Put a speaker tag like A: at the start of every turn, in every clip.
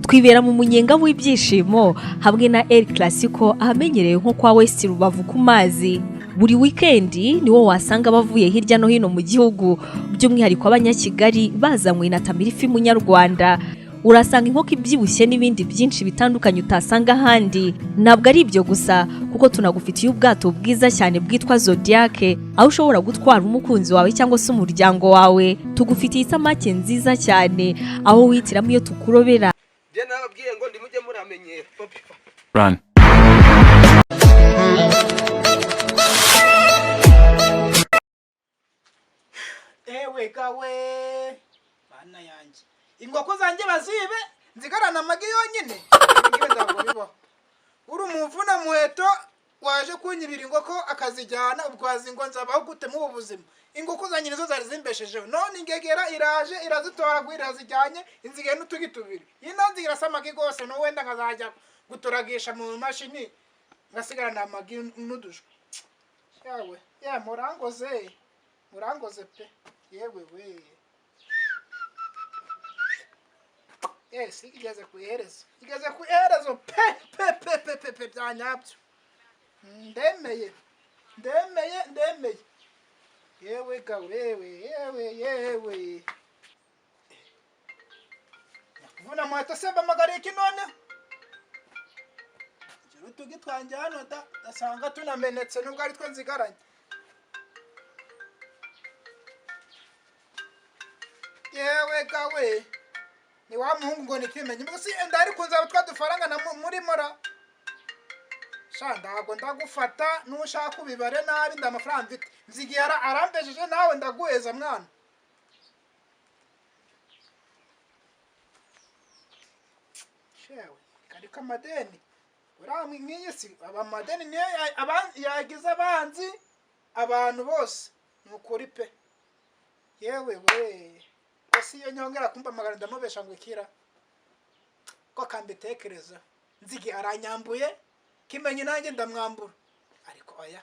A: twibera mu munyenga w'ibyishimo hamwe na El Clasico ahamenyereye nko kwa West Rubavu ku mazi. Buri weekendi niwo wasanga bavuye hirya no hino mu gihugu, by'umwihariko abanyakigali bazanywe na Tamirifi munyarwanda. Urasanga inkoko ibyibushye n'ibindi byinshi bitandukanye utasanga ahandi. Ntabwo ari ibyo gusa, kuko tunagufitiye ubwato bwiza cyane bwitwa Zodiac, aho ushobora gutwara umukunzi wawe cyangwa se umuryango wawe. Tugufitiye isamake nziza cyane, aho wihitiramo iyo tukurobera.
B: Je nababwiye ngo ndimujye muramenyera.
C: Run.
D: Ewe gawe bana yanjye ingoko zanjye bazibe nzigarana amagi yonyine uri umuvuna muheto waje kunyibira ingoko akazijyana ubwazi ngo nzabaho gute mu buzima. Ingoko zanjye nizo zari zimbeshejeho, none ingegera iraje irazitoragura irazijyanye inzige n'utugi tubiri. Yinanzi irasamagi gose no wenda nkazajya guturagisha mu mashini ngasigarana amagi n'udushwe. Yawe ya murangoze pe yewe we. Yes, igeze kuiherezo pe byanyabyo. Ndemeye. Yewe gawewe yewe. Vuna mwato seba magariki none. Juru tugitwanje hano dasanga tunamenetse nubwo ari twe nzigaranye. Yewe gawe. Ni wa muhungu ngo nikimenye mbese ndari kunza twadufaranga na muri mora. Ntabwo ndagufata nushaka ubibare nabi ndamafaranga mfite. Nzigiye arambejeje nawe ndaguheza mwana. Shewe karika madeni. Uramwe nk'iyisi abamadeni niyo yagize abanzi abantu bose nukuri pe. Yewe we. Basi iyo nyongera kumba magana ndamubesha ngo ikira. Ko kambitekereza. Nzigi aranyambuye. Kimenye nanjye ndamwambura. Ariko oya.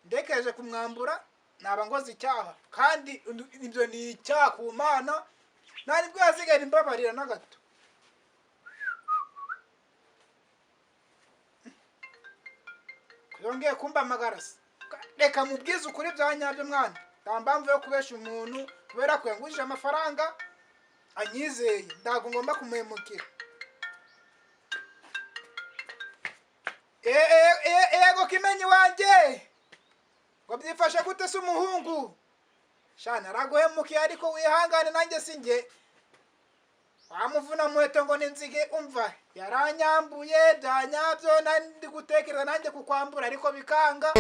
D: Ndekeje kumwambura naba ngozi icyaha. Kandi ibyo ni icyaha ku Mana. Nari bwo yazigera imbabarira na gato. Yongeye kumba magarasi. Reka mubwize ukuri byanyabyo mwana. Tambamvu yo kubesha umuntu kubera ko yangujije amafaranga anyizeye. Ndago ngomba kumemukira. Ego kimenyi wanje ngo byifashe gute se umuhungu shana raguhemukiye ariko wihangane nanjye singe wamuvuna muheto ngo ninzige umva yaranyambuye byanyabyo nandi gutekereza nanjye kukwambura ariko bikanga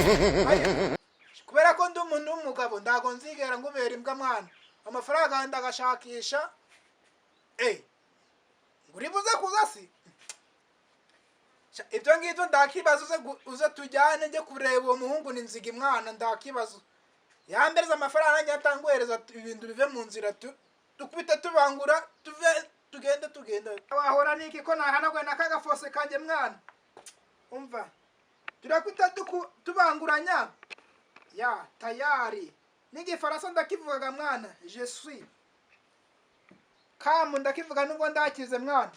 D: kubera ko ndi umuntu w'umugabo ndago nzigera ngubera imbwa mwana amafaranga ndagashakisha nguribuze kuza si ibyo ngibyo ndakibazo uze tujyane nje kureba uwo muhungu ninziga mwana ndakibazo yambereza amafaranga nyatanguhereza ibintu bive mu nzira tukubita tubangura tugende wahora niki ko nahanagwe nakagafose kanje mwana umva turakwita tubanguranya ya tayari n'igifaransa ndakivugaga mwana je suis kamu ndakivuga nubwo ndakize mwana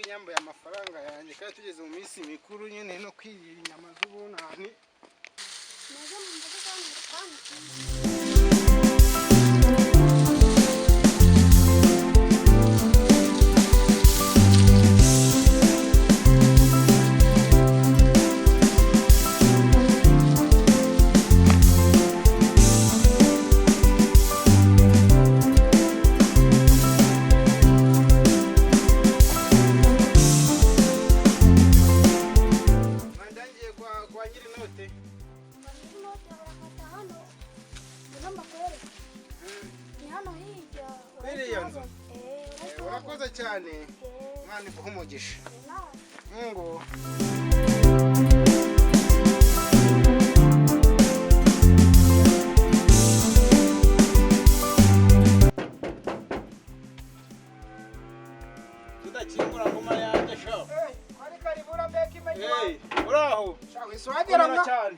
D: nyambo ya mafaranga yanjye kandi tugeze mu minsi mikuru nyene no kwirira inyama z'ubunani. Neza mu mbuga kandi urakoze cyane Imana iguhe umugisha. Ngo
C: tudakingura ngoma yanjye sha.
D: kwari karibura mbeki menye.
C: Uraho?
D: Shawe swagera mwa.
C: cyane.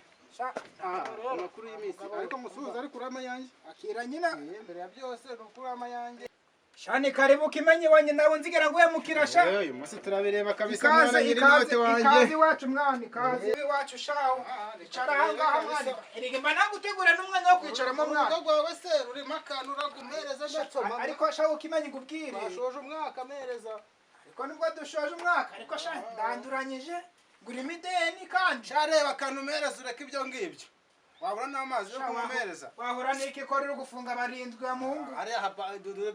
D: Amakuru y'imisi.
C: Ariko musuhuza ari kurama yanjye.
D: Akira nyina.
C: Imbere ya byose ni ukurama yanjye.
D: Shani karibu kimenyi wanye nawe nzigera ngo yemukira sha.
C: Uyu munsi turabireba kabisa mwana nyiri note wanjye.
D: Ikazi wacu mwana ikazi wacu shawo. Icara hanga mwana. Irigimba nagutegura n'umwanya wo kwicaramo mwana.
C: Urugo rwawe se rurimo akantu uragumereza ndacoma.
D: Ariko shawo kimenyi ngubwire.
C: Bashoje umwaka amereza.
D: Ariko nubwo dushoje umwaka ariko sha ndanduranyije gura imideni kandi
C: Shareba akantu umereza ureka ibyo ngibyo. Wabura n'amazi yo kumumereza.
D: wahura n'iki ko rero gufunga abarindwi ya muhungu.
C: Hariya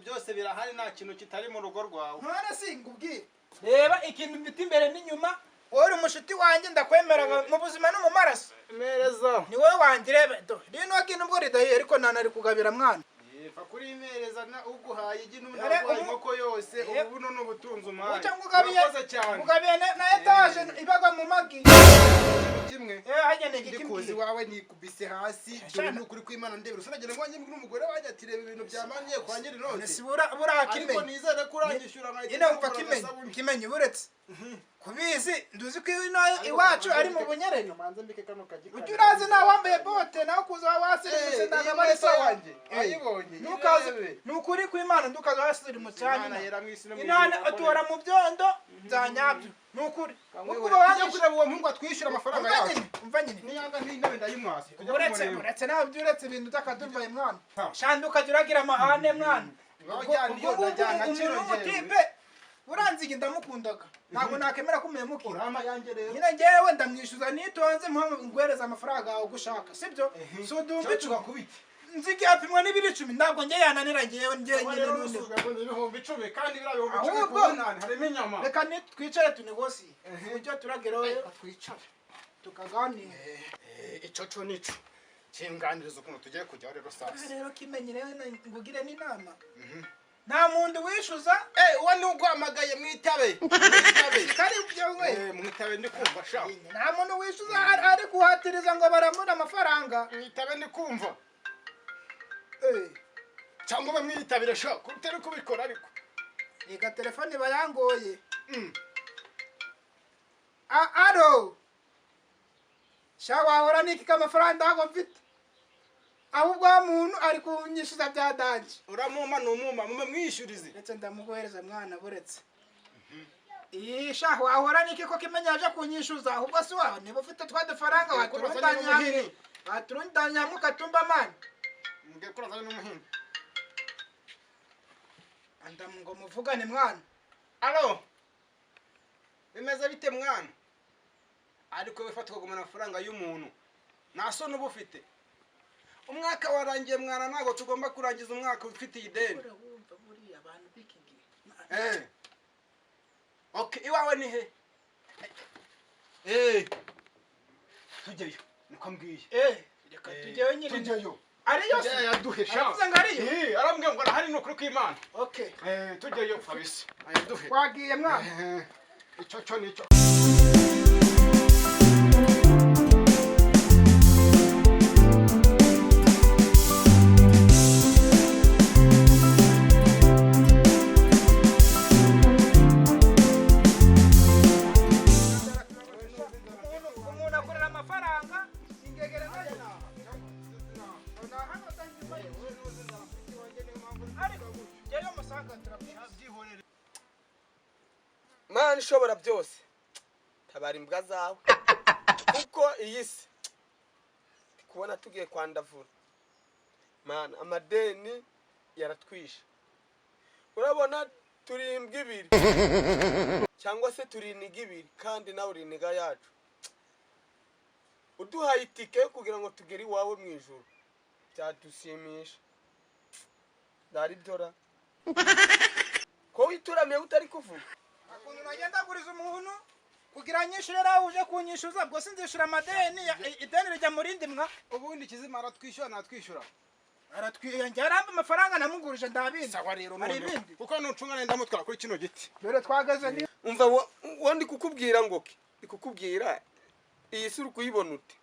C: byose birahari nta kintu kitari mu rugo rwawe.
D: None si ngubwire. Reba ikintu mfite imbere n'inyuma. Wowe umushuti wanjye ndakwemera mu buzima no mu maraso.
C: Mereza.
D: Ni wowe wanjye rebe do. Rino kintu ubwo ridahiye ariko nanari kugabira mwana.
C: Fa kuri imereza na uguhaye igi n'umugwayi inkoko yose ubuno n'ubutunzi umaye.
D: Uca ngugabiye.
C: Cyane.
D: Ngugabiye na etage ibagwa mu magi.
C: Kimwe.
D: Hajya
C: Ndikuzi
D: n'igikimbi.
C: wawe nikubise hasi dore n'ukuri kw'Imana ndebera usanagira ngo wanjye n'umugore wanjye ati reba ibintu byamaniye kwa nyiri none.
D: Sibura
C: Ariko
D: kimenyi.
C: nizere ko urangishura nka
D: Ine umva kimenyi buretse. Kubizi nduzi ko iwacu ari mu bunyerere.
C: manze mbike kano kagika.
D: Ujya urazi nawe wambaye bote nawe kuza wasirimutse ndaga bari sawa
C: wanjye. Ayibonye.
D: Nukaze nukuri kw'Imana ndukaza wasirimutse
C: Imana
D: hanyuma.
C: yera mwisi no mu.
D: Inana atora mu byondo byanyabyo. Nukuri.
C: Kuko bajya kureba uwo muhungu atwishyura amafaranga yacu.
D: Umva nyine.
C: Niyanga n'intebe ndayimwasi.
D: Uretse nawe byuretse ibintu utakaduvaye mwana. Shanduka uragira amahane mwana. Umutipe uranzige ndamukundaga. Ntabwo nakemera ko umemukira.
C: Urama yanjye rero.
D: Nyine ngewe ndamwishyuza nitonze ngwereza amafaranga yawe gushaka sibyo sudumbi
C: tugakubita
D: nzige yapimwa n'ibiri 10 ntabwo nge yananira ngewe nyine
C: n'undi ibihumbi 10 kandi bira ibihumbi 10
D: ahubwo
C: harimo inyama
D: reka twicare tunegosi ujya turageraho twicare tukaganira
C: icoco nico kinganiriza ukuntu tugiye kujya rero sasa
D: rero kimenye rero ngugire n'inama nta muntu wishuza
C: uwo ni ugwamagaye mwitabe
D: kari byewe
C: mwitabe ndi kumva sha
D: nta muntu wishuza ari kuhatiriza ngo baramura amafaranga
C: mwitabe ndi kumva cyangwa bamwitabire sha kutari kubikora ariko
D: reka telefone bayangoye aro sha wahora niki kamafaranga ndago mfite ahubwo umuntu ari kunyishyuza bya danje
C: uramuma numuma mume mwishurize
D: ndetse ndamugohereza mwana buretse sha wahora niki ko kimenya aje kunyishyuza ahubwo si wawe niba ufite twa dufaranga waturundanya mukatumba mani
C: ngiye kurazana n'umuhinga
D: ngo muvugane mwana
C: alo bimeze bite mwana ariko wifatwa kugumana amafaranga y'umuntu naso n'ubufite umwaka warangiye mwana ntago tugomba kurangiza umwaka ufite ideni okay iwawe ni he tujyeyo niko mbwiye
D: reka tujyeyo nyine
C: tujyeyo
D: ariyo
C: se yaduhesha
D: aravuze ngo ariyo
C: arambwiye ngo arahari n'ukuri kw'Imana
D: okay
C: tujyeyo fabisi ayaduhe
D: wagiye mwana
C: icoco nico
B: Mana ishobora byose tabara imbwa zawe kuko iyi si kubona tugiye kwandavura mana amadeni yaratwisha urabona turi imbwa ibiri cyangwa se turi iniga ibiri kandi nawe uri iniga yacu uduhaye itike kugira ngo tugere iwawe mu ijuru byadushimisha dari dora ko wituramiye utari kuvuga
D: akuntu nagenda guriza umuntu kugira nyishure raho uje kunyishuza bwo sinzishura amadeni ideni rijya murindi mwa
C: ubundi kizima aratwishyura natwishyura
D: aratwiyenge aramba amafaranga namugurije ndabizi
C: sawa rero
D: hari ibindi
C: kuko nucunga nenda mutwara kuri kino giti
D: dore twagaze ni
B: umva wo ndi kukubwira ngo ndi kukubwira iyi si uri kuyibona ute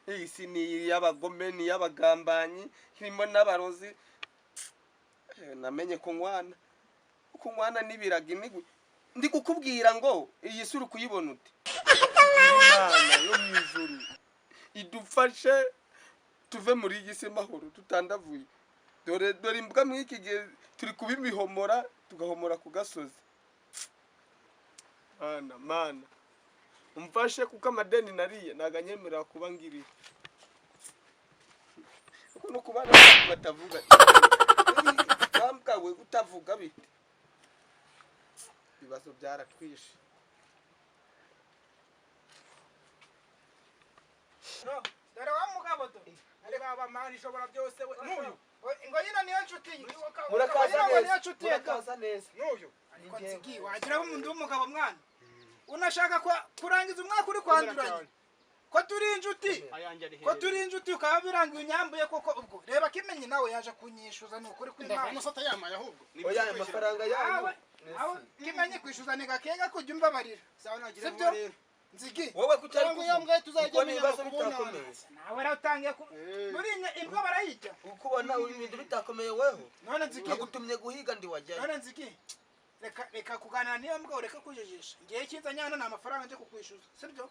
B: iyi si ni iy'abagome ni iy'abagambanyi irimo n'abarozi namenye kunywana n'ibiragi ndi kukubwira ngo iyi si uri kuyibona ute imana yo mu ijuru idufashe tuve muri iyi si mahoro tutandavuye dore imbwa mw'iki gihe turi kubimihomora tugahomora ku gasozi mana umfashe kuko amadeni nariye naganyemerera kuba ngiri kuko no kubana batavuga bambwawe utavuga bite ibibazo byaratwishe
D: no dore wa mugabo do
C: ari baba mani ishobora byose we n'uyu
D: ngo nyina niyo nshuti ye
B: murakaza neza
C: n'uyu
D: ariko nzigi wagira umuntu w'umugabo mwana unashaka kurangiza umwaka uri kwanduranye ko turi inshuti ukaba birangiye unyambuye koko ubwo reba Kimenyi nawe yaje kunyishuza ni ukuri kw'Imana
C: umusata yamaye ahubwo
B: oya amafaranga yawe
D: aho Kimenyi kwishuza ni gakega kujya umbabarira
C: sibyo rero
D: nzigi
B: wowe kutari
C: yambwaye tuzajya
B: ibibazo bitakomeye
D: nawe ratangiye muri imbwa barayijya
B: ukubona ibintu bitakomeye weho
D: none nzigi
B: nagutumye guhiga ndi wajyayo
D: none nzigi reka kuganira niyo mbwa ureka kujijisha ngiye kiza nyana na amafaranga nje kukwishuza sibyo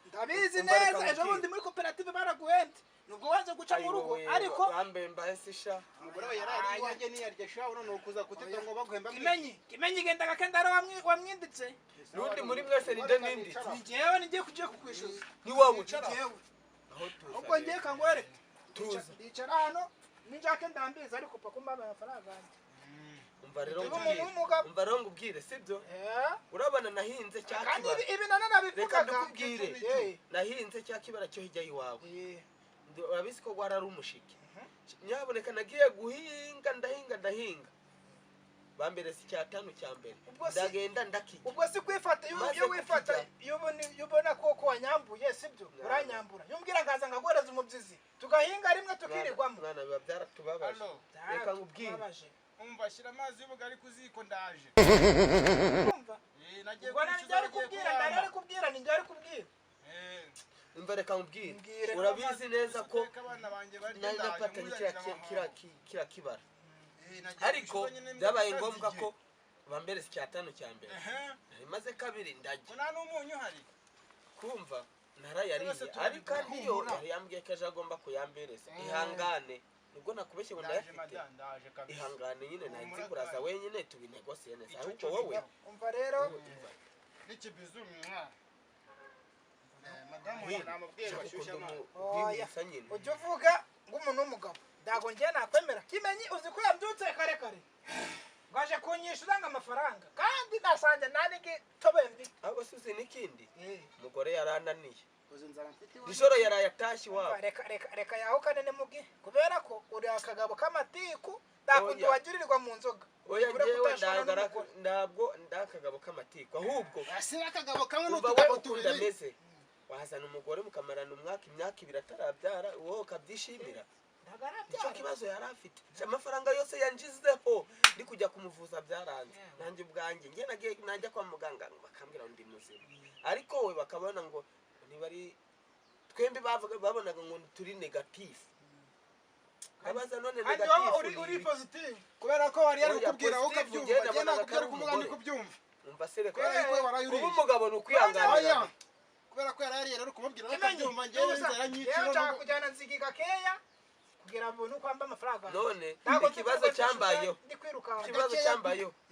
D: ndabizi neza ejo bundi muri koperative baraguhembye nubwo waje guca mu rugo ariko
B: bambemba esisha
C: umugore we yarari iwanjye niyarya sha urone ukuza kutita ngo baguhemba
D: Kimenyi genda gakendara wamwinditse
B: nundi muri mwese ninde nindi
D: njyewe ngiye kujya kukwishuza
B: ni wowe
D: njyewe
B: aho tuza
D: ubwo ngiye kangwereke
B: tuza
D: ndicara hano ninjake ndambiza ariko pako mbaba amafaranga yanjye
B: umva rero ngubwire sibyo urabana nahinze cya kibara
D: ibi nana nabivugaga
B: reka ndakubwire nahinze cya kibara cyo hirya yiwawe urabizi ko gwara umushike nyaboneka nagiye guhinga ndahinga bamberese cyatanu cyambere ndagenda ndakijya
D: ubwo si kwifata iyo wifata yubona koko wanyambuye sibyo uranyambura yumbwira ngaza ngagoreza umubyizi tugahinga rimwe tukirirwamo
B: mwana biba byaratubabaje reka ngubwire
C: umva shira amazi y'ubugari kuziko ndaje
D: umva nagiye kubwira ni njye kubwira
B: umva reka ngubwire urabizi neza ko nafatanye kira kibara ariko byabaye ngombwa ko bamberese cyatanu cyambere maze kabiri ndajya
C: nta n'umunyu hari
B: kumva narayariye ariko niyo yambwiye ko aje agomba kuyambereza ihangane nubwo nakubeshye ngo ndayafite ihangane nyine nanzi kuraza wenyine tubinegosiye neza ahubwo wowe
D: umva rero
C: n'ikibizu madamu namubwira bashyushya amazi
D: ujya uvuga ng'umuntu w'umugabo ndago njye nakwemera Kimenyi uzi ko yabyutse kare ngaje kunyishyura ngo amafaranga kandi nasanze nanige tobembi
B: abo suzi n'ikindi umugore yarananiye
C: uzi nzara mfite
B: ijoro yarayatashye iwabo
D: reka yaho kanene mugi kubera ko uri akagabo k'amatiku ndakundi wagirirwa mu nzoga
B: oya ngewe ntabwo ndakagabo k'amatiku ahubwo
C: asi akagabo kamwe
B: n'utugabo tubiri wahazana umugore mukamarana imyaka ibiri atarabyara wowe ukabyishimira icyo kibazo yari afite amafaranga yose yanjizeho ndi kujya kumuvuza byaranze nanjye ubwanjye njye najya kwa muganga bakambwira ndi muzima ariko we bakabona ngo ntibari twembi babonaga ngo turi negative abaza none negative
C: uri positive kubera ko wari yari kukubwira wowe ukabyumva njye nakubwira ko umugabo ndi kubyumva
B: umva se reka
C: kuba
B: umugabo ni ukwihanganira
C: kubera ko yari yari kumubwira akabyumva njye nzara nyiciro
D: nshaka kujyana nzigi gakeya kugira ngo nuko amba amafaranga
B: none ikibazo cyambayeho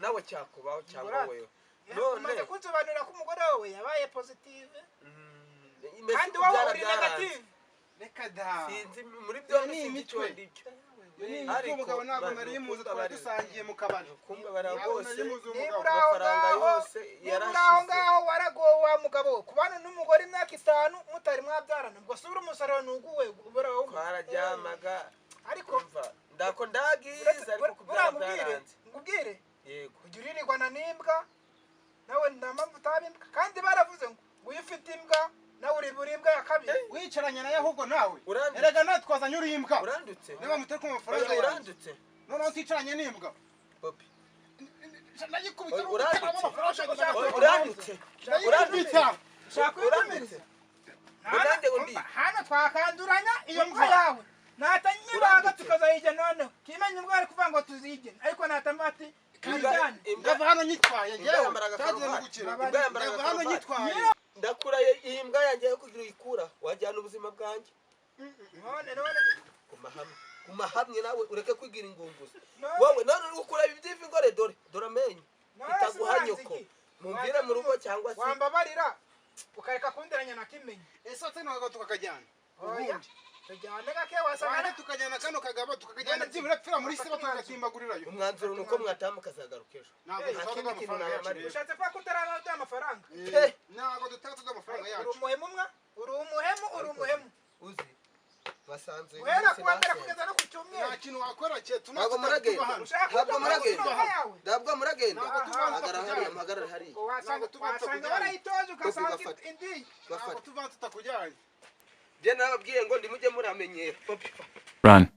B: nawe cyakubaho cyangwa wewe
D: none kunsobanurira ko umugore wawe yabaye positive kandi wowe uri negative
C: reka da
B: sinzi muri byo ni imitwe
C: ariko umugabo ntabwo nari muzi twari dusangiye mu kabari
B: kumbe baragose
D: amafaranga yose yarashize ngaho waragowe wa mugabo kubana n'umugore imyaka 5 mutari mwabyarana ubwo subira umusaruro nuguwe uburaho
B: twararyamaga
D: ariko
B: ndako ndagiza ariko kubyara byaranze
D: ngubwire
B: yego
D: ujuririrwa na nimbwa nawe ndamamvu tabimbwa kandi baravuze ngo uyifite imbwa nawe uri burimbwa ya kabiri
C: wicaranye naye ahubwo nawe erega natwazanye uri imbwa
B: urandutse
C: niba mutari ku mafaranga
B: urandutse
C: none uticaranye n'imbwa
B: Popi
C: ndayikubita
B: uranditse
C: uranditse
D: hano twakanduranya iyo mbwa yawe natanyibaga tukazayijya noneho kimenye ubwo ari kuvuga ngo tuzijye ariko natamba ati kijyane
C: ndava hano nyitwaye
B: imbwa yambaraga karuvati imbwa yambaraga
C: hano nyitwaye
B: ndakuraye iyi mbwa yanjye yo kugira uyikura wajyana ubuzima bwanjye
D: none
B: guma hamwe nawe ureke kwigira ingunguzi wowe none uri gukura ibyivi ngore dore amenyo itaguha nyoko mumvire mu rugo cyangwa se
D: wambabarira ukareka kundiranya na kimenye
C: ese atanaga tukakajyana
D: ubundi tujyane gake wasanga
C: tukajyana kano kagabo tukakajyana byibura pfira muri se batukakimbagurirayo
B: umwanzuro nuko mwatamu kazagaruka ejo
D: ushatse kwa kutarana amafaranga
C: ntabwo dutatu amafaranga yacu
D: uri umuhemu
B: uzi basanze
D: wera kuambera kugeza no kucyumye
C: nta kintu wakora cye
B: ntabwo muragenda ntabwo muragenda hagarara hari
D: wasanga warayitoje ukasanga indi
C: ntabwo tuva tutakujyanye
B: je nababwiye ngo ndimujye muramenyera
E: Run.